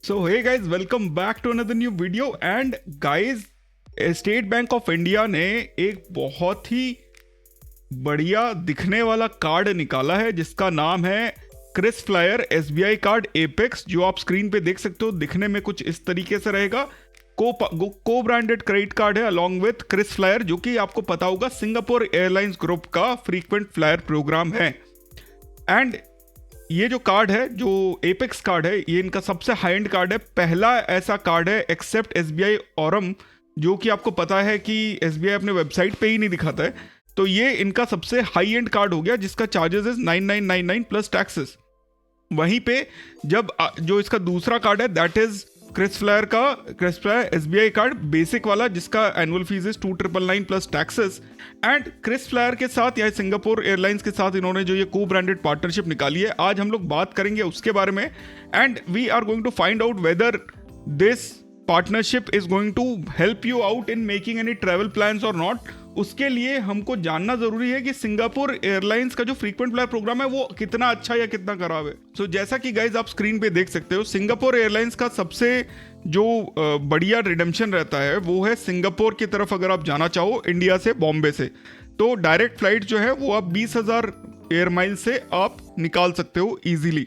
So hey guys, welcome back to another new video and guys, state bank of India ने एक बहुत ही बढ़िया दिखने वाला कार्ड निकाला है जिसका नाम है Kris Flyer SBI card apex, जो आप स्क्रीन पे देख सकते हो। दिखने में कुछ इस तरीके से रहेगा। को ब्रांडेड क्रेडिट कार्ड है अलॉन्ग विथ क्रिस फ्लायर, जो कि आपको पता होगा सिंगापुर एयरलाइंस ग्रुप का फ्रीक्वेंट फ्लायर प्रोग्राम है। एंड ये जो कार्ड है, जो एपेक्स कार्ड है, ये इनका सबसे हाई एंड कार्ड है। पहला ऐसा कार्ड है एक्सेप्ट SBI ऑरम, जो कि आपको पता है कि SBI अपने वेबसाइट पे ही नहीं दिखाता है। तो ये इनका सबसे हाई एंड कार्ड हो गया जिसका चार्जेस इज 9999 प्लस टैक्सेस। वहीं पे जब जो इसका दूसरा कार्ड है that is Kris Flyer SBI card basic वाला, जिसका annual fees is 2999 plus taxes. And Kris Flyer के साथ या सिंगापुर एयरलाइंस के साथ इन्होंने जो ये को ब्रांडेड पार्टनरशिप निकाली है, आज हम लोग बात करेंगे उसके बारे में। And we are going to find out whether this partnership is going to help you out in making any travel plans और नॉट। उसके लिए हमको जानना जरूरी है कि सिंगापुर एयरलाइंस का जो फ्रीक्वेंट फ्लायर प्रोग्राम है वो कितना अच्छा या कितना खराब है। सो जैसा कि गाइज आप स्क्रीन पे देख सकते हो, सिंगापुर एयरलाइंस का सबसे जो बढ़िया रिडेम्पशन रहता है वो है सिंगापुर की तरफ। अगर आप जाना चाहो इंडिया से, बॉम्बे से, तो डायरेक्ट फ्लाइट जो है वो आप 20,000 एयर माइल से आप निकाल सकते हो इजीली।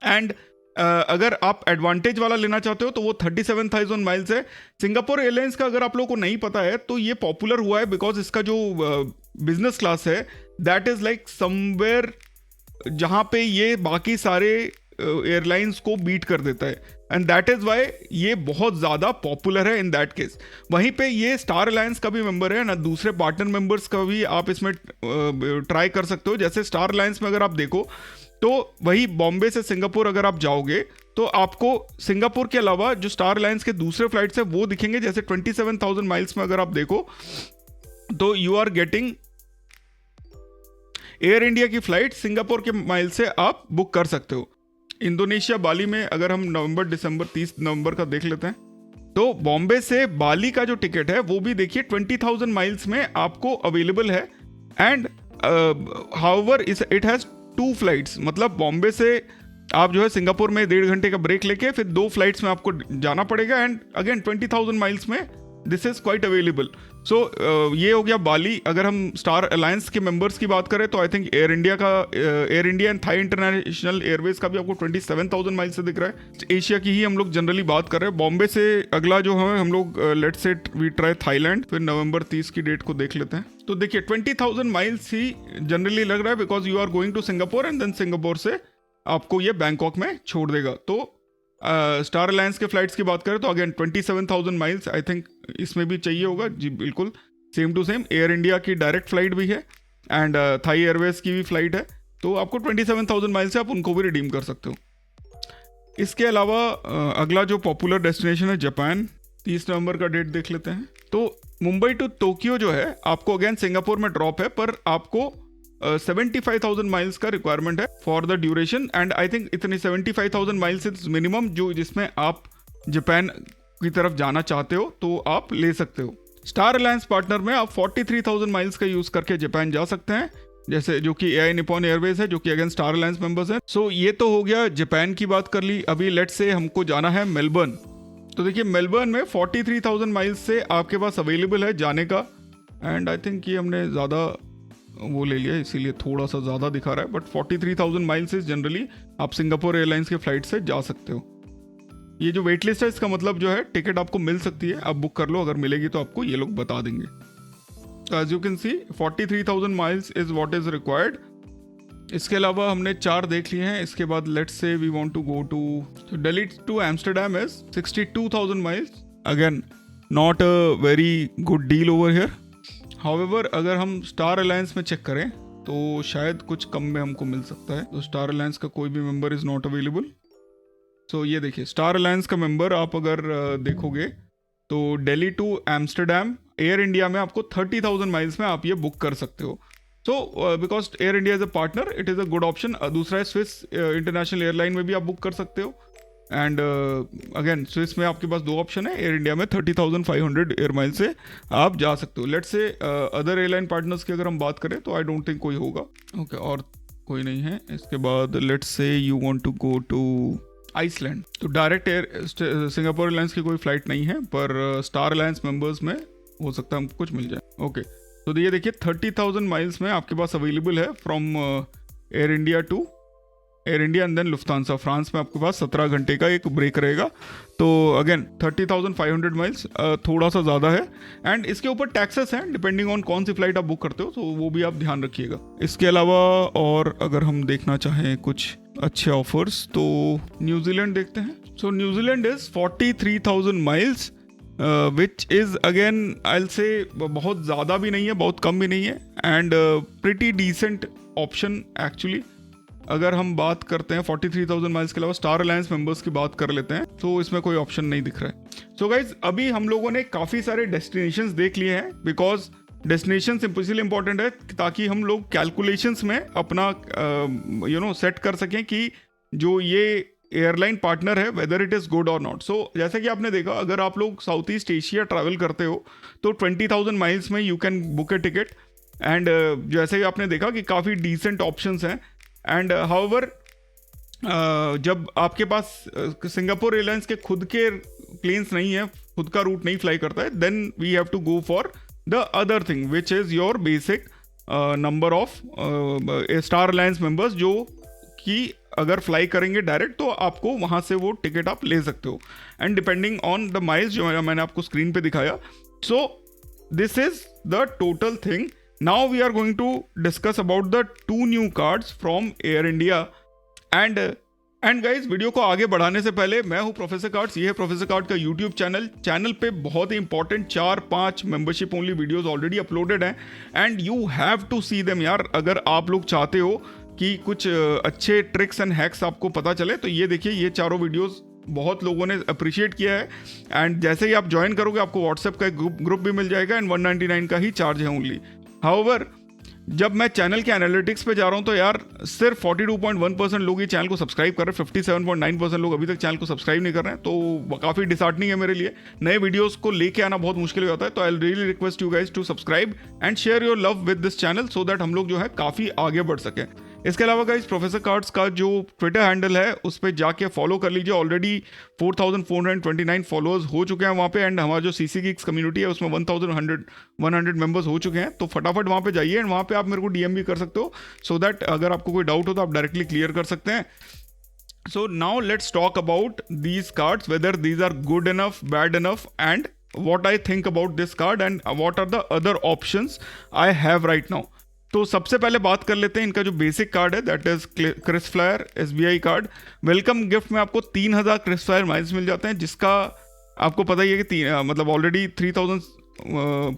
एंड अगर आप एडवांटेज वाला लेना चाहते हो तो वो 37,000 माइल्स है। सिंगापुर एयरलाइंस का अगर आप लोगों को नहीं पता है तो ये पॉपुलर हुआ है बिकॉज इसका जो बिजनेस क्लास है दैट इज लाइक समवेयर जहाँ पे ये बाकी सारे एयरलाइंस को बीट कर देता है, एंड दैट इज वाई ये बहुत ज़्यादा पॉपुलर है इन दैट केस। वहीं पे ये स्टार अलायंस का भी मेंबर है ना, दूसरे पार्टनर मेंबर्स का भी आप इसमें ट्राई कर सकते हो। जैसे स्टार अलायंस में अगर आप देखो तो वही बॉम्बे से सिंगापुर अगर आप जाओगे तो आपको सिंगापुर के अलावा जो स्टार अलायंस के दूसरे फ्लाइट्स है वो दिखेंगे। जैसे 27,000 माइल्स में अगर आप देखो तो you are getting Air India की फ्लाइट सिंगापुर के माइल से आप बुक कर सकते हो। इंडोनेशिया बाली में अगर हम नवंबर दिसंबर 30 नवंबर का देख लेते हैं तो बॉम्बे से बाली का जो टिकट है वो भी देखिए 20,000 माइल्स में आपको अवेलेबल है। And however it has 2 flights, मतलब बॉम्बे से आप जो है सिंगापुर में 1.5 घंटे का ब्रेक लेके फिर 2 फ्लाइट्स में आपको जाना पड़ेगा। एंड अगेन 20,000 माइल्स में दिस इज क्वाइट अवेलेबल। सो ये हो गया बाली। अगर हम स्टार अलायंस के मेंबर्स की बात करें तो I think Air India and Thai International Airways का भी आपको 27,000 माइल से दिख रहा है। एशिया की ही हम लोग जनरली बात कर रहे हैं। बॉम्बे से अगला जो है हम लोग let's say we try Thailand, फिर नवंबर 30 की डेट को देख लेते हैं। तो देखिए 20,000 माइल्स ही जनरली लग रहा है because you are going to Singapore and then Singapore से आपको ये बैंकॉक में छोड़ देगा। तो स्टार अलायंस के फ्लाइट्स की बात करें तो अगेन 27,000 माइल्स आई थिंक इसमें भी चाहिए होगा जी, बिल्कुल same to same. Air India की डायरेक्ट फ्लाइट भी है एंड थाई एयरवेज की भी फ्लाइट है, तो आपको 27,000 माइल से आप उनको भी रिडीम कर सकते हो। इसके अलावा अगला जो पॉपुलर डेस्टिनेशन है जापान, 30 नवंबर का डेट देख लेते हैं। तो मुंबई टू टोक्यो जो है आपको अगेन सिंगापुर में ड्रॉप है, पर आपको 75,000 माइल्स का रिक्वायरमेंट है for the duration. And I think इतनी 75,000 माइल्स इज मिनिमम जो जिसमें आप जापान की तरफ जाना चाहते हो तो आप ले सकते हो। स्टार अलायंस पार्टनर में आप 43,000 माइल्स का यूज करके जापान जा सकते हैं, जैसे जो कि AI निपॉन एयरवेज है जो कि अगेन स्टार अलायंस मेंबर्स है। सो ये तो हो गया जापान की बात कर ली। अभी लेट्स से हमको जाना है मेलबर्न। तो देखिए मेलबर्न में 43,000 माइल्स से आपके पास अवेलेबल है जाने का। एंड आई थिंक ये हमने ज़्यादा वो ले लिया इसीलिए थोड़ा सा ज़्यादा दिखा रहा है, बट 43,000 माइल्स से जनरली आप सिंगापुर एयरलाइंस के फ्लाइट से जा सकते हो। ये जो वेट लिस्ट है इसका मतलब जो है टिकट आपको मिल सकती है, आप बुक कर लो। अगर मिलेगी तो आपको ये लोग बता देंगे। As you can see 43,000 miles is what is required. इसके अलावा हमने 4 देख लिए हैं। इसके बाद let's say we want to go to Delhi to Amsterdam is 62,000 miles. Again not a very good deal over here. However अगर हम स्टार अलायंस में चेक करें तो शायद कुछ कम में हमको मिल सकता है। तो स्टार अलायंस का कोई भी मेंबर इज नॉट अवेलेबल। सो ये देखिए स्टार अलायंस का मेंबर आप अगर देखोगे तो Delhi to Amsterdam Air India में आपको 30,000 माइल्स में आप ये बुक कर सकते हो। So because air India is a partner it is a good option. दूसरा है स्विस इंटरनेशनल एयरलाइन में भी आप बुक कर सकते हो। एंड अगेन स्विस में आपके पास 2 ऑप्शन है। एयर इंडिया में 30,500 एयर माइल से आप जा सकते हो। Let's say other airline partners की अगर हम बात करें तो आई डोंट थिंक कोई होगा। ओके और कोई नहीं है। इसके बाद let's say you want to go to Iceland. तो डायरेक्ट एयर सिंगापुर एयरलाइंस की कोई फ्लाइट नहीं है, पर स्टार अलायंस मेंबर्स में हो सकता है हमको कुछ मिल जाए। ओके, तो ये देखिए 30,000 माइल्स में आपके पास अवेलेबल है from Air India to Air India and then Lufthansa. France में आपके पास 17 घंटे का एक ब्रेक रहेगा। तो अगेन 30,500 माइल्स थोड़ा सा ज़्यादा है, एंड इसके ऊपर टैक्सेस हैं डिपेंडिंग ऑन कौन सी फ्लाइट आप बुक करते हो, तो वो भी आप ध्यान रखिएगा। इसके अलावा और अगर हम देखना चाहें कुछ अच्छे ऑफर्स तो न्यूजीलैंड देखते हैं। सो New Zealand is 43,000 miles which is again I will say बहुत ज़्यादा भी नहीं है, बहुत कम भी नहीं है, and pretty decent option actually. अगर हम बात करते हैं 43,000 माइल्स के अलावा स्टार अलायंस मेंबर्स की बात कर लेते हैं, तो इसमें कोई ऑप्शन नहीं दिख रहा है। सो गाइज, अभी हम लोगों ने काफ़ी सारे डेस्टिनेशंस देख लिए हैं, बिकॉज डेस्टिनेशन इसलिए इंपॉर्टेंट है ताकि हम लोग कैलकुलेशंस में अपना सेट कर सकें कि जो ये एयरलाइन पार्टनर है वेदर इट इज़ गुड और नॉट। सो जैसे कि आपने देखा, अगर आप लोग साउथ ईस्ट एशिया ट्रैवल करते हो तो 20,000 माइल्स में you can book A ticket, and जैसे कि आपने देखा कि काफ़ी डिसेंट ऑप्शंस हैं। एंड हाउएवर जब आपके पास सिंगापुर एयरलाइंस के खुद के प्लेन्स नहीं है, खुद का रूट नहीं फ्लाई करता है, then we have to go for the other thing which is your basic number of Star Alliance members, जो कि अगर फ्लाई करेंगे डायरेक्ट तो आपको वहाँ से वो टिकट आप ले सकते हो, and depending on the miles जो मैंने आपको स्क्रीन पे दिखाया। So this is the total thing. Now we are going to discuss about the 2 new cards from Air India, and guys, video को आगे बढ़ाने से पहले, मैं हूँ प्रोफेसर कार्ड्स, ये है प्रोफेसर कार्ड का यूट्यूब चैनल पे बहुत ही important 4-5 membership only videos already uploaded हैं, and you have to see them यार। अगर आप लोग चाहते हो कि कुछ अच्छे ट्रिक्स एंड हैक्स आपको पता चले, तो ये देखिए, ये चारों वीडियोज़ बहुत लोगों ने अप्रिशिएट किया है, एंड जैसे ही आप ज्वाइन करोगे आपको व्हाट्सएप का एक ग्रुप भी मिल जाएगा, एंड 199 का ही चार्ज है ओनली। हाउएवर, जब मैं चैनल के एनालिटिक्स पे जा रहा हूँ तो यार सिर्फ 42.1% लोग ये चैनल को सब्सक्राइब कर रहे हैं, 57.9% लोग अभी तक चैनल को सब्सक्राइब नहीं कर रहे हैं, तो काफ़ी डिसहार्टनिंग है मेरे लिए। नए वीडियोस को लेके आना बहुत मुश्किल हो जाता है, तो I really request you guys to subscribe and share your love with this channel, so that हम लोग जो है काफ़ी आगे बढ़ सकें। इसके अलावा गाइज, प्रोफेसर कार्ड्स का जो ट्विटर हैंडल है उस पर जाके फॉलो कर लीजिए। ऑलरेडी 4,429 फॉलोअर्स हो चुके हैं वहाँ पे, एंड हमारा जो सीसी गिग्स कम्युनिटी है उसमें 1,100 मेंबर्स हो चुके हैं। तो फटाफट वहाँ पे जाइए, एंड वहाँ पे आप मेरे को डीएम भी कर सकते हो, सो दैट अगर आपको कोई डाउट हो तो आप डायरेक्टली क्लियर कर सकते हैं। So now let's talk about these cards, whether these are good enough, bad enough, and what I think about this card and what are the other options I have right now. तो सबसे पहले बात कर लेते हैं इनका जो basic card है, that is KrisFlyer SBI card. Welcome gift में आपको 3,000 क्रिसफ्लायर माइल्स मिल जाते हैं, जिसका आपको पता ही है कि मतलब ऑलरेडी 3,000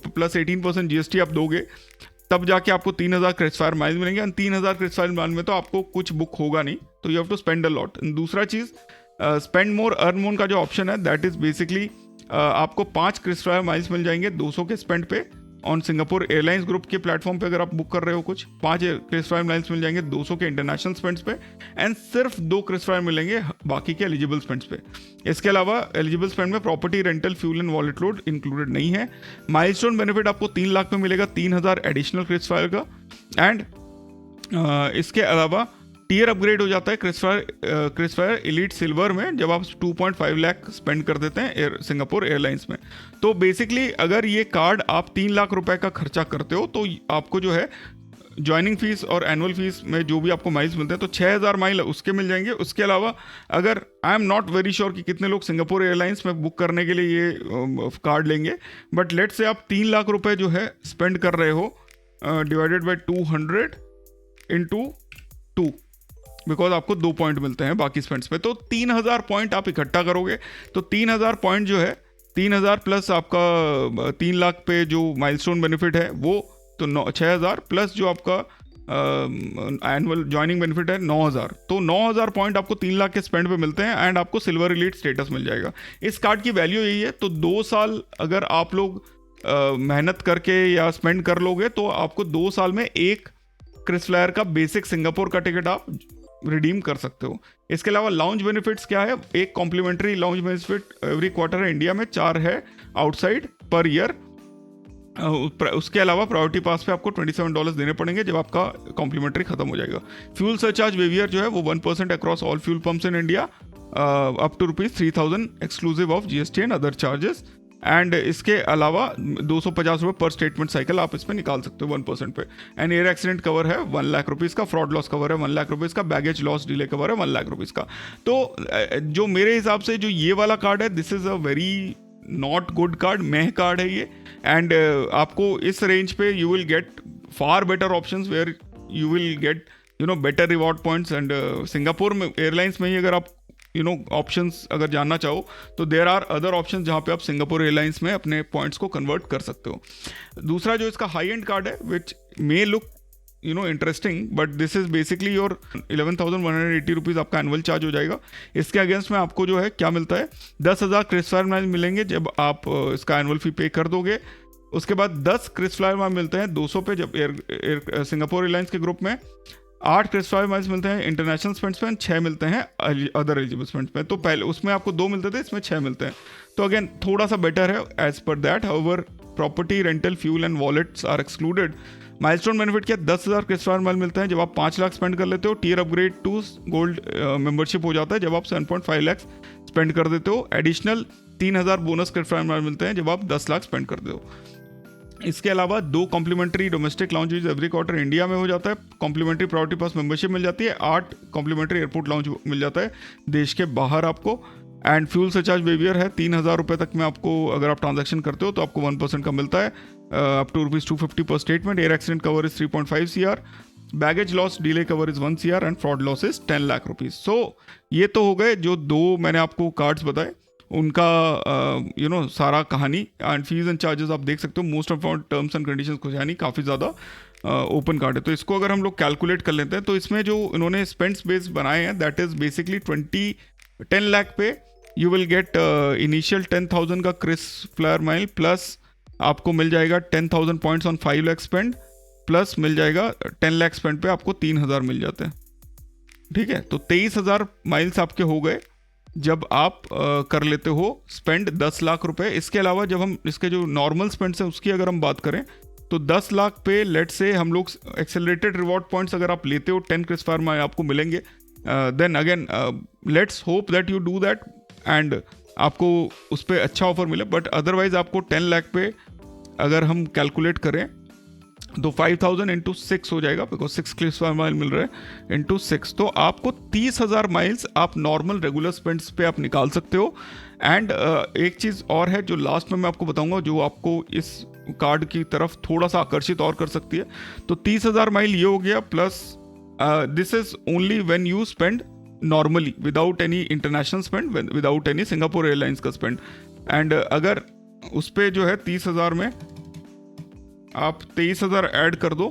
प्लस 18% GST आप दोगे, तब जाके आपको 3,000 क्रिसफ्लायर माइल्स मिलेंगे, और 3,000 क्रिसफ्लायर माइल में तो आपको कुछ बुक होगा नहीं, तो you have to spend a lot. दूसरा चीज़, स्पेंड मोर अर्न मोर का जो ऑप्शन है, दैट इज बेसिकली आपको 5 क्रिसफ्लायर माइल्स मिल जाएंगे 200 के स्पेंड पे ऑन सिंगापुर एयरलाइंस ग्रुप के प्लेटफॉर्म पे। अगर आप बुक कर रहे हो कुछ, 5 क्रिसफ्लायर माइल्स मिल जाएंगे 200 के इंटरनेशनल स्पेंड्स पे, एंड सिर्फ 2 क्रिसफ्लायर मिलेंगे बाकी के एलिजिबल स्पेंड्स पे। इसके अलावा एलिजिबल स्पेंड में property, rental, fuel and wallet load included नहीं है। माइलस्टोन बेनिफिट आपको 3 लाख में मिलेगा, 3,000 एडिशनल क्रिसफ्लायर का, एंड इसके अलावा टीयर अपग्रेड हो जाता है क्रिसफ्लायर एलीट सिल्वर में जब आप 2.5 लाख स्पेंड कर देते हैं सिंगापुर एयरलाइंस में। तो बेसिकली अगर ये कार्ड आप 3 लाख रुपए का खर्चा करते हो तो आपको जो है ज्वाइनिंग फीस और एनुअल फीस में जो भी आपको माइल्स मिलते हैं, तो 6,000 माइल उसके मिल जाएंगे। उसके अलावा अगर I am not very sure कि कितने लोग सिंगापुर एयरलाइंस में बुक करने के लिए ये कार्ड लेंगे, बट लेट्स से आप 3 लाख रुपए जो है स्पेंड कर रहे हो डिवाइडेड बाई 200 इंटू 2, बिकॉज आपको 2 पॉइंट मिलते हैं बाकी स्पेंड्स पे, तो 3,000 पॉइंट आप इकट्ठा करोगे, तो 3,000 पॉइंट जो है 3,000 प्लस आपका 3 लाख पे जो माइलस्टोन बेनिफिट है वो, तो 6,000 प्लस जो आपका एनुअल ज्वाइनिंग बेनिफिट है 9,000, तो 9,000 पॉइंट आपको 3 लाख के स्पेंड पे मिलते हैं, एंड आपको सिल्वर एलीट स्टेटस मिल जाएगा। इस कार्ड की वैल्यू यही है। तो 2 साल अगर आप लोग मेहनत करके या स्पेंड कर लोगे तो आपको 2 साल में एक क्रिसफ्लायर का बेसिक सिंगापुर का टिकट आप रिडीम कर सकते हो। इसके अलावा लाउंज बेनिफिट्स क्या है, एक complimentary lounge benefit every quarter है इंडिया में, 4 है आउटसाइड पर ईयर। उसके अलावा प्रायोरिटी पास पे आपको $27 देने पड़ेंगे जब आपका कॉम्प्लीमेंट्री खत्म हो जाएगा। फ्यूल सरचार्ज वेवियर जो है वो 1% across all fuel pumps in India, up to ₹3,000 exclusive of GST and other charges. And इसके अलावा ₹250 पर स्टेटमेंट साइकिल आप इसमें निकाल सकते हो 1% पे। एंड एयर एक्सीडेंट कवर है ₹1,00,000 का, फ्रॉड लॉस कवर है ₹1,00,000 का, बैगेज लॉस डिले कवर है ₹1,00,000 का। तो जो मेरे हिसाब से जो ये वाला कार्ड है, this is a very not good card, meh card है ये। एंड आपको इस रेंज पे you will get far better options where you will get better reward points. And Singapore में एयरलाइंस में ही अगर आप ऑप्शंस अगर जानना चाहो तो देयर आर अदर ऑप्शंस जहाँ पे आप सिंगापुर एयरलाइंस में अपने पॉइंट्स को कन्वर्ट कर सकते हो। दूसरा जो इसका हाई एंड कार्ड है which may look interesting, but this is basically your ₹11,180 आपका एनुअल चार्ज हो जाएगा। इसके अगेंस्ट में आपको जो है क्या मिलता है, 10,000 क्रिसफायर माइल मिलेंगे जब आप इसका एनुअल फी पे कर दोगे। उसके बाद 10 क्रिसफायर माइल मिलते हैं 200 पे जब सिंगापुर एयरलाइंस के ग्रुप में, 8 क्रिसफायर माइल्स मिलते हैं इंटरनेशनल स्पेंड्स पे, 6 मिलते हैं अदर एलिजिबल स्पेंड्स पे। तो पहले उसमें आपको 2 मिलते थे, इसमें 6 मिलते हैं, तो अगेन थोड़ा सा बेटर है as per that. However property, rental, fuel and wallets are excluded. Milestone benefit क्या, 10,000 क्रिसफायर माइल मिलते हैं जब आप 5 लाख स्पेंड कर लेते हो। Tier upgrade to gold membership हो जाता है जब आप 7.5 लाख स्पेंड कर देते हो। एडिशनल 3,000 बोनस क्रिसफायर माइल मिलते हैं जब आप 10 लाख स्पेंड कर दो। इसके अलावा 2 complimentary domestic lounge every quarter India में हो जाता है। कॉम्प्लीमेंट्री प्रायोरिटी पास मेंबरशिप मिल जाती है। 8 कॉम्प्लीमेंट्री एयरपोर्ट लाउंज मिल जाता है देश के बाहर आपको। एंड फ्यूल सरचार्ज वेवियर है, 3,000 रुपये तक में आपको अगर आप ट्रांजैक्शन करते हो तो आपको 1% का मिलता है, अप टू ₹250 पर statement. Air accident cover is 3.5 CR, baggage loss delay cover is 1 CR and fraud loss is 10 lakh rupees. So ये तो हो गए जो 2 मैंने आपको कार्ड्स बताए, उनका सारा कहानी। एंड फीस एंड चार्जेस आप देख सकते हो, most of terms and conditions कुछ है नहीं, काफ़ी ज़्यादा ओपन कार्ड है। तो इसको अगर हम लोग कैलकुलेट कर लेते हैं तो इसमें जो इन्होंने स्पेंड्स बेस बनाए हैं दैट इज़ बेसिकली 10 लाख पे यू विल गेट इनिशियल 10,000 का क्रिस फ्लायर माइल, प्लस आपको मिल जाएगा 10,000 points on 5 lakh spend, plus मिल जाएगा 10 लाख स्पेंड पे आपको 3,000 मिल जाते हैं। ठीक है, तो 23,000 माइल्स आपके हो गए जब आप कर लेते हो स्पेंड 10 लाख रुपए। इसके अलावा जब हम इसके जो नॉर्मल स्पेंड्स हैं उसकी अगर हम बात करें तो 10 लाख पे लेट से हम लोग एक्सेलरेटेड रिवॉर्ड पॉइंट्स अगर आप लेते हो 10 क्रिसफायर माइल आपको मिलेंगे। Then again let's hope that you do that and आपको उस पर अच्छा ऑफर मिले। बट अदरवाइज आपको 10 लाख पे अगर हम कैलकुलेट करें तो 5,000 इंटू 6 हो जाएगा, बिकॉज 6 क्रिसफायर माइल मिल रहा है इंटू 6, तो आपको 30,000 माइल्स आप नॉर्मल रेगुलर स्पेंड्स पे आप निकाल सकते हो। एंड एक चीज़ और है जो लास्ट में मैं आपको बताऊंगा जो आपको इस कार्ड की तरफ थोड़ा सा आकर्षित और कर सकती है। तो 30,000 माइल ये हो गया, plus this is only when you spend normally without any international spend, without any Singapore Airlines का स्पेंड। एंड अगर उस पर जो है 30,000 में आप 23,000 ऐड कर दो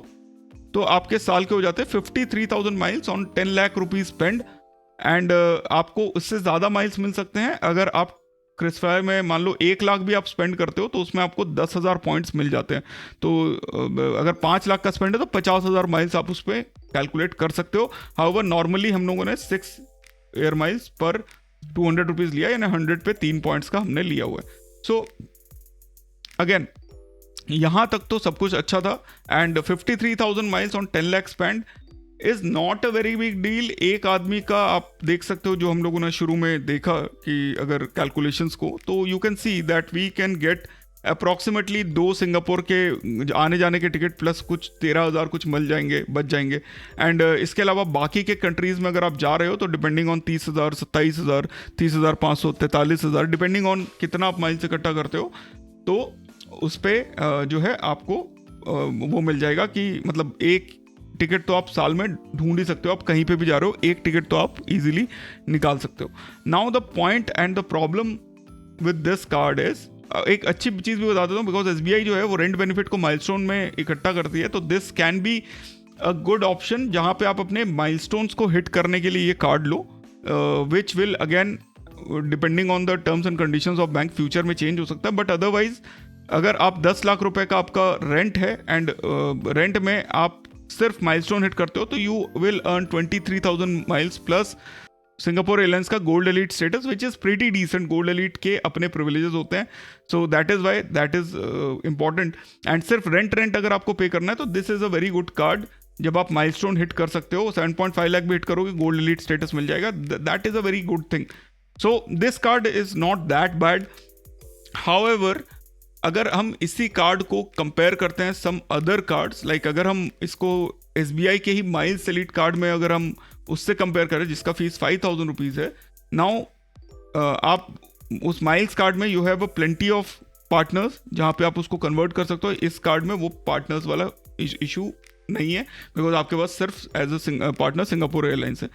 तो आपके साल के हो जाते हैं 53,000 miles on 10 lakh rupees spend. And आपको उससे ज़्यादा माइल्स मिल सकते हैं अगर आप क्रिसफायर में मान लो 1 लाख भी आप स्पेंड करते हो तो उसमें आपको 10,000 पॉइंट्स मिल जाते हैं। तो अगर 5 लाख का स्पेंड है तो 50,000 माइल्स आप उस पर कैलकुलेट कर सकते हो। हाउएवर नॉर्मली हम लोगों ने 6 एयर माइल्स पर 200 रुपीज़ लिया, यानी 100 पे 3 पॉइंट्स का हमने लिया हुआ है। सो अगेन यहाँ तक तो सब कुछ अच्छा था। And 53,000 miles on 10 lakh spend is not a very big deal. एक आदमी का आप देख सकते हो जो हम लोगों ने शुरू में देखा कि अगर कैलकुलेशंस को, तो you can see that we can get approximately 2 Singapore के आने जाने के टिकट प्लस कुछ 13,000 कुछ मिल जाएंगे, बच जाएंगे। एंड इसके अलावा बाकी के कंट्रीज़ में अगर आप जा रहे हो तो डिपेंडिंग ऑन 30,000, 27,000, 30,500, 43,000 डिपेंडिंग ऑन कितना आप माइल्स इकट्ठा करते हो, तो उस पर जो है आपको वो मिल जाएगा कि मतलब एक टिकट तो आप साल में ढूंढ ही सकते हो, आप कहीं पे भी जा रहे हो एक टिकट तो आप इजीली निकाल सकते हो। Now the point and the problem with this card is, एक अच्छी चीज़ भी बता देता हूँ, बिकॉज SBI जो है वो रेंट बेनिफिट को माइलस्टोन में इकट्ठा करती है, तो this can be a good option जहाँ पे आप अपने माइलस्टोन्स को हिट करने के लिए ये card low, which will again depending on the terms and conditions of bank future में चेंज हो सकता है। बट अदरवाइज अगर आप 10 लाख रुपए का आपका रेंट है एंड रेंट में आप सिर्फ माइलस्टोन हिट करते हो तो you will earn 23,000 miles plus Singapore Airlines का gold elite status, which is pretty decent. Gold elite के अपने प्रिविलेजेस होते हैं, so that is why that is important. And सिर्फ रेंट अगर आपको पे करना है तो this is a very good card जब आप माइलस्टोन हिट कर सकते हो। 7.5 लाख भी हिट करोगे गोल्ड एलीट स्टेटस मिल जाएगा, that is a very good thing. So this card is not that bad. However अगर हम इसी कार्ड को कंपेयर करते हैं सम अदर कार्ड्स, लाइक अगर हम इसको SBI के ही माइल्स एलीट कार्ड में अगर हम उससे कंपेयर करें जिसका फीस 5,000 रुपीज़ है, नाउ आप उस माइल्स कार्ड में you have a plenty of partners जहाँ पे आप उसको कन्वर्ट कर सकते हो. इस कार्ड में वो पार्टनर्स वाला इशू नहीं है बिकॉज आपके पास सिर्फ as a partner Singapore Airlines है.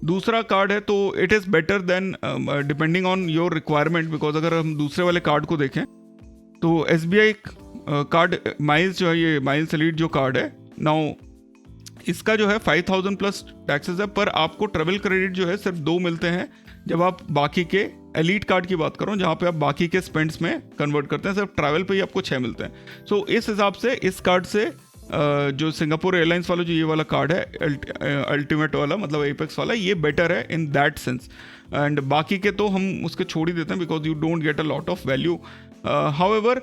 दूसरा कार्ड है तो it is better than depending on your requirement, because अगर हम दूसरे वाले कार्ड को देखें तो SBI कार्ड माइल्स जो है, ये माइल्स एलीट जो कार्ड है, नाउ इसका जो है 5,000 प्लस टैक्सेस है, पर आपको ट्रेवल क्रेडिट जो है सिर्फ 2 मिलते हैं जब आप बाकी के एलीट कार्ड की बात करो जहाँ पे आप बाकी के स्पेंड्स में कन्वर्ट करते हैं, सिर्फ ट्रैवल पे ही आपको 6 मिलते हैं. सो इस हिसाब से इस कार्ड से जो सिंगापुर एयरलाइंस वाला जो ये वाला कार्ड है अल्टीमेट वाला, मतलब एपेक्स वाला, ये बेटर है इन दैट सेंस. एंड बाकी के तो हम उसके छोड़ ही देते हैं because you don't get a lot of value. However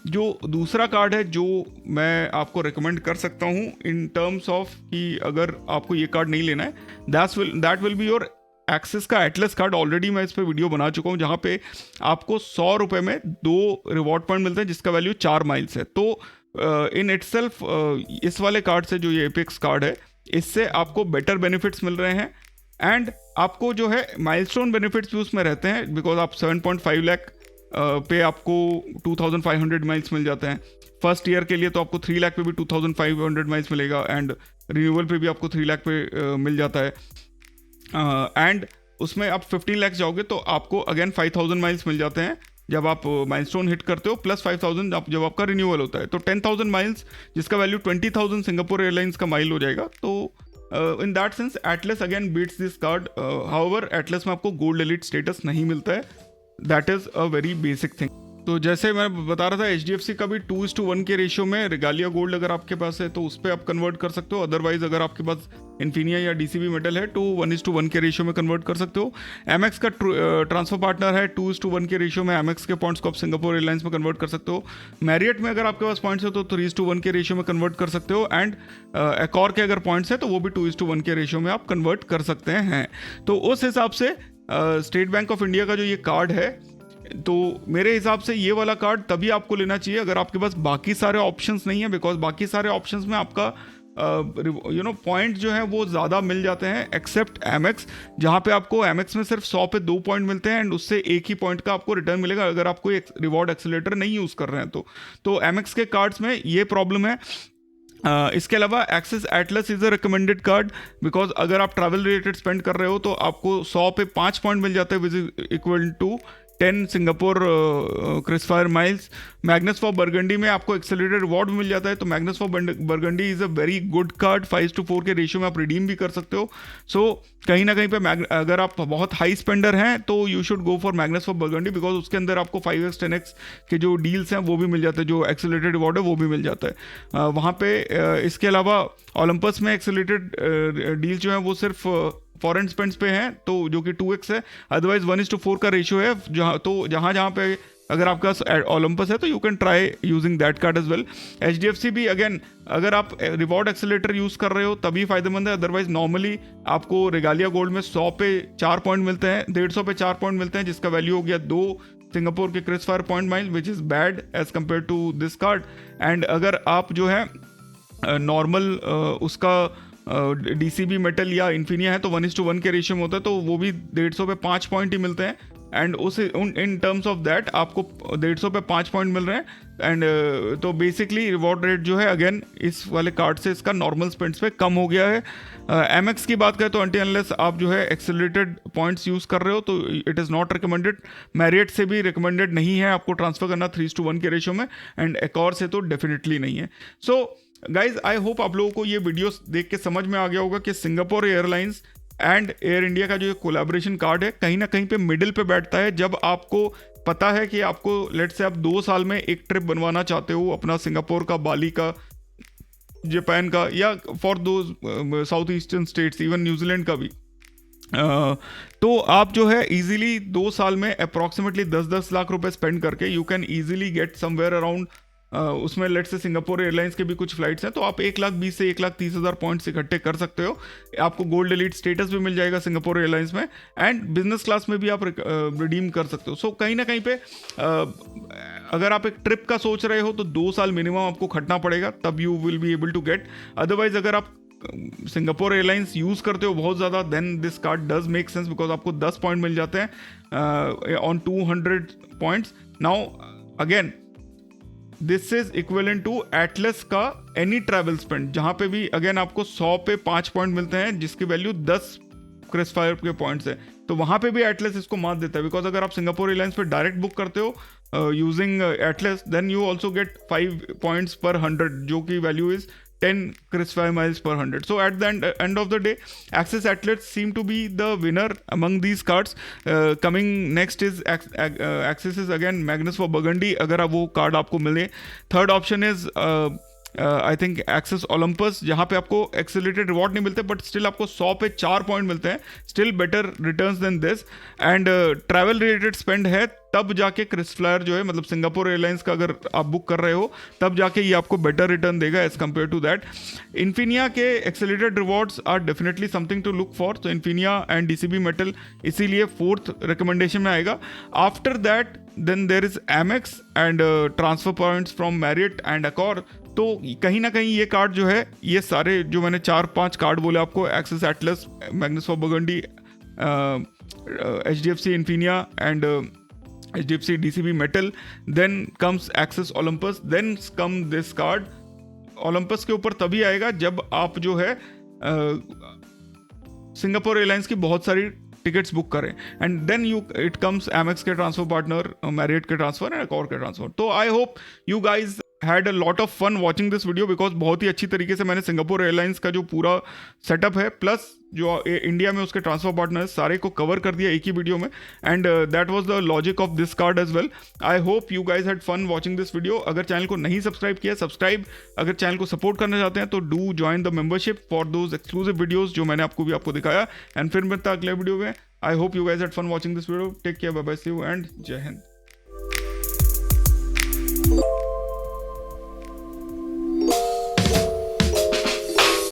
जो दूसरा कार्ड है जो मैं आपको रिकमेंड कर सकता हूँ इन टर्म्स ऑफ कि अगर आपको ये कार्ड नहीं लेना है, that will be your axis का एटलस कार्ड. ऑलरेडी मैं इस पर वीडियो बना चुका हूँ जहाँ पे आपको 100 रुपये में 2 रिवॉर्ड पॉइंट मिलते हैं जिसका वैल्यू 4 माइल्स है. तो इन इटसेल्फ इस वाले कार्ड से जो ये एपेक्स कार्ड है इससे आपको बेटर बेनिफिट्स मिल रहे हैं एंड आपको जो है माइलस्टोन बेनिफिट्स भी उसमें रहते हैं बिकॉज आप 7.5 लाख पे आपको 2,500 माइल्स मिल जाते हैं. फर्स्ट ईयर के लिए तो आपको 3 लाख पे भी 2,500 माइल्स मिलेगा एंड रिन्यूअल पे भी आपको 3 लाख पे मिल जाता है. एंड उसमें आप 15 लाख जाओगे तो आपको अगेन 5,000 माइल्स मिल जाते हैं जब आप माइलस्टोन हिट करते हो, प्लस 5,000 जब आपका रिन्यूअल होता है. तो 10,000 माइल्स जिसका वैल्यू 20,000 सिंगापुर एयरलाइंस का माइल हो जाएगा. तो in that sense Atlas again beats this card. However Atlas में आपको गोल्ड एलीट स्टेटस नहीं मिलता है. That is a very basic thing. तो जैसे मैं बता रहा था HDFC का भी 2:1 के रेशियो में रिगालिया गोल्ड अगर आपके पास है तो उस पर आप कन्वर्ट कर सकते हो. अदरवाइज अगर आपके पास इन्फिनिया या DCB मेटल है तो 1:1 के रेशियो में कन्वर्ट कर सकते हो. Amex का ट्रांसफर पार्टनर है, 2:1 के रेशियो में Amex के पॉइंट्स को आप सिंगापुर एयरलाइंस में कन्वर्ट कर सकते हो. मैरियट में अगर आपके पास पॉइंट्स है तो 3:1 के रेशियो में कन्वर्ट कर सकते हो. एंड एकॉर के अगर पॉइंट्स है तो वो भी 2:1 के रेशियो में आप कन्वर्ट कर सकते हैं. तो उस हिसाब से स्टेट बैंक ऑफ इंडिया का जो ये कार्ड है, तो मेरे हिसाब से ये वाला कार्ड तभी आपको लेना चाहिए अगर आपके पास बाकी सारे ऑप्शंस नहीं है, बिकॉज बाकी सारे ऑप्शंस में आपका पॉइंट जो है वो ज़्यादा मिल जाते हैं एक्सेप्ट Amex, जहाँ पे आपको Amex में सिर्फ 100 पे 2 पॉइंट मिलते हैं एंड उससे एक ही पॉइंट का आपको रिटर्न मिलेगा अगर आप कोई रिवॉर्ड एक्सेलेटर नहीं यूज़ कर रहे हैं तो Amex के कार्ड्स में ये प्रॉब्लम है. इसके अलावा axis Atlas is a recommended card because अगर आप ट्रैवल रिलेटेड स्पेंड कर रहे हो तो आपको 100 पे 5 पॉइंट मिल जाते हैं which is equal to 10 Singapore KrisFlyer miles. Magnus for Burgundy में आपको एक्सेलरेटेड रिवॉर्ड मिल जाता है. तो Magnus for Burgundy is a very good card. 5:4 के रेशियो में आप रिडीम भी कर सकते हो. सो कहीं ना कहीं पे अगर आप बहुत हाई स्पेंडर हैं तो you should go for Magnus for burgundy because उसके अंदर आपको 5x 10x के जो डील्स हैं वो भी मिल जाते हैं, जो एक्सेलरेटेड रिवॉर्ड है वो भी मिल जाता है वहाँ पे. इसके अलावा ओलंपस में एक्सेलरेटेड डील जो है वो सिर्फ फॉरेन स्पेंड्स पे हैं तो जो कि 2x है. अदरवाइज 1:4 का रेशियो है जहाँ पे अगर आपके पास ओलंपस है तो you can try using that card as well. HDFC भी अगेन अगर आप रिवॉर्ड एक्सेलेटर यूज़ कर रहे हो तभी फायदेमंद है. अदरवाइज नॉर्मली आपको रिगालिया गोल्ड में 100 पे 4 पॉइंट मिलते हैं, 150 पे 4 पॉइंट मिलते हैं जिसका वैल्यू हो गया 2 सिंगापुर के KrisFlyer point mile which is bad as compare to this card. And अगर आप जो है नॉर्मल उसका DCB मेटल या इन्फिनिया है तो 1:1 के रेशियो में होता है तो वो भी 150 पे 5 पॉइंट ही मिलते हैं. And in terms of that आपको 150 पे 5 पॉइंट मिल रहे हैं. एंड तो बेसिकली रिवॉर्ड रेट जो है अगेन इस वाले कार्ड से इसका नॉर्मल स्पेंड्स पे कम हो गया है. Amex की बात करें तो अनटिल अनलेस आप जो है एक्सेलरेटेड पॉइंट्स यूज़ कर रहे हो तो it is not recommended. Marriott से भी रिकमेंडेड नहीं है आपको ट्रांसफर करना 3:1 के रेशियो में. एंड एकॉर से तो डेफिनेटली नहीं है. सो गाइज आई होप आप लोगों को ये वीडियो देख के समझ में आ गया होगा कि Singapore airlines and air India का जो कोलैबोरेशन कार्ड है कहीं ना कहीं पे मिडिल पे बैठता है. जब आपको पता है कि आपको लेट्स से आप 2 साल में एक ट्रिप बनवाना चाहते हो अपना सिंगापुर का, बाली का, जापान का या फॉर दो south eastern states, even New Zealand का भी, तो आप जो है इजीली 2 साल में अप्रॉक्सीमेटली 10-10 लाख रुपए स्पेंड करके you can easily get somewhere around उसमें लेट से सिंगापुर एयरलाइंस के भी कुछ फ्लाइट्स हैं, तो आप 1,20,000 से 1,30,000 पॉइंट्स इकट्ठे कर सकते हो। आपको गोल्ड एलीट स्टेटस भी मिल जाएगा सिंगापुर एयरलाइंस में, एंड बिजनेस क्लास में भी आप रिडीम कर सकते हो। सो कहीं ना कहीं पे अगर आप एक ट्रिप का सोच रहे हो तो 2 साल मिनिमम आपको खटना पड़ेगा, तब you will be able to get. Otherwise अगर आप सिंगापुर एयरलाइंस यूज़ करते हो बहुत ज़्यादा, then this card does make sense, because आपको 10 पॉइंट मिल जाते हैं on 200 points. Now again this is equivalent to Atlas का एनी ट्रैवल स्पेंड, जहाँ पे भी अगेन आपको 100 पे 5 पॉइंट मिलते हैं, जिसकी वैल्यू 10 क्रिसफायर के पॉइंट्स है। तो वहाँ पे भी एटलस इसको मात देता है, बिकॉज अगर आप सिंगापुर एयरलाइंस पे डायरेक्ट बुक करते हो using Atlas, then you also get 5 points पर 100, जो की value is 10 KrisFlyer miles per 100. So at the end of the day, Axis Atlas seem to be the winner among these cards. Coming next is Axis is again Magnus for Burgundy, अगर आप वो card आपको मिले। Third option is I think Axis Olympus, जहाँ पे आपको accelerated reward नहीं मिलते, बट स्टिल आपको 100 पे 4 पॉइंट मिलते हैं, still better returns than this. And travel related spend है, तब जाके क्रिसफ्लायर जो है, मतलब सिंगापुर एयरलाइंस का अगर आप बुक कर रहे हो, तब जाके ये आपको बेटर रिटर्न देगा as compare to that. Infinia के accelerated rewards are definitely something to look for, तो इन्फिनिया एंड डीसीबी मेटल इसीलिए 4th रिकमेंडेशन में आएगा। After that then there is Amex and transfer points from Marriott and Accor. तो कहीं ना कहीं ये कार्ड जो है, ये सारे जो मैंने 4-5 कार्ड बोले आपको, Axis Atlas, Magnus for Burgundy, HDFC Infinia and HDFC DCB metal, then comes Axis Olympus, then come this card. Olympus के ऊपर तभी आएगा जब आप जो है सिंगापुर एयरलाइंस की बहुत सारी टिकट्स बुक करें, and then it comes Amex के ट्रांसफर पार्टनर, मैरियट के ट्रांसफर एंड अकॉर के ट्रांसफर। तो I hope you guys had a lot of fun watching this video, because बहुत ही अच्छी तरीके से मैंने सिंगापुर एयरलाइंस का जो पूरा सेटअप है, प्लस जो इंडिया में उसके ट्रांसफर पार्टनर, सारे को कवर कर दिया एक ही वीडियो में, and that was the logic of this card as well. I hope you guys had fun watching this video. अगर चैनल को नहीं सब्सक्राइब किया, सब्सक्राइब। अगर चैनल को सपोर्ट करना चाहते हैं तो do join the membership for those exclusive videos जो मैंने आपको दिखाया। एंड फिर मिलता अगले वीडियो में। I hope you guys had fun watching this video. Take care, bye bye, see you and जय हिंद।